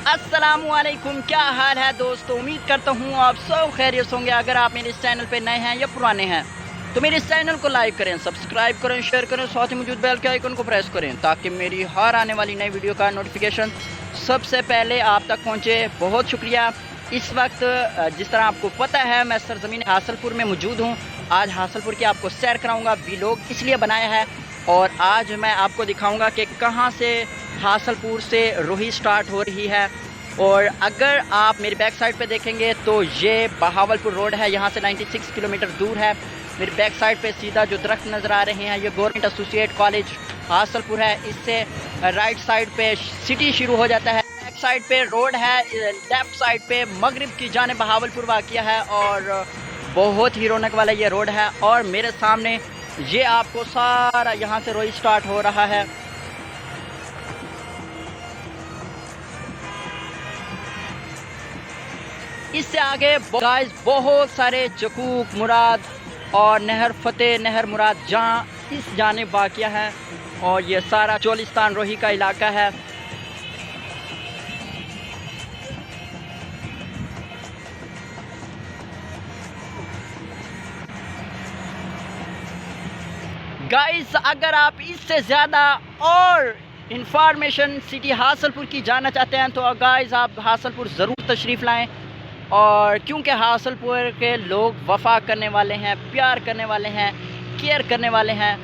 अस्सलामुअलैकुम, क्या हाल है दोस्तों। उम्मीद करता हूँ आप सब खैरियत होंगे। अगर आप मेरे इस चैनल पे नए हैं या पुराने हैं तो मेरे इस चैनल को लाइक करें, सब्सक्राइब करें, शेयर करें, साथ ही मौजूद बेल के आइकन को प्रेस करें ताकि मेरी हर आने वाली नई वीडियो का नोटिफिकेशन सबसे पहले आप तक पहुँचे। बहुत शुक्रिया। इस वक्त जिस तरह आपको पता है मैं सरजमीन हासलपुर में मौजूद हूँ। आज हासलपुर की आपको सैर कराऊँगा, व्लॉग इसलिए बनाया है और आज मैं आपको दिखाऊँगा कि कहाँ से हासलपुर से रोही स्टार्ट हो रही है। और अगर आप मेरी बैक साइड पे देखेंगे तो ये बहावलपुर रोड है, यहाँ से 96 किलोमीटर दूर है। मेरी बैक साइड पे सीधा जो दरख्त नज़र आ रहे हैं ये गवर्नमेंट एसोसिएट कॉलेज हासलपुर है। इससे राइट साइड पे सिटी शुरू हो जाता है, बैक साइड पे रोड है, लेफ्ट साइड पे मगरिब की जाने बहावलपुर वाक़िया है और बहुत ही रौनक वाला ये रोड है। और मेरे सामने ये आपको सारा यहाँ से रोही स्टार्ट हो रहा है। इससे आगे गाइस बहुत सारे चकूक मुराद और नहर फतेह, नहर मुराद जहाँ इस जाने वाक़िया है और ये सारा चोलिस्तान रोही का इलाका है। गाइस अगर आप इससे ज़्यादा और इंफॉर्मेशन सिटी हासलपुर की जानना चाहते हैं तो गाइस आप हासलपुर ज़रूर तशरीफ़ लाएं। और क्योंकि हासलपुर के लोग वफा करने वाले हैं, प्यार करने वाले हैं, केयर करने वाले हैं।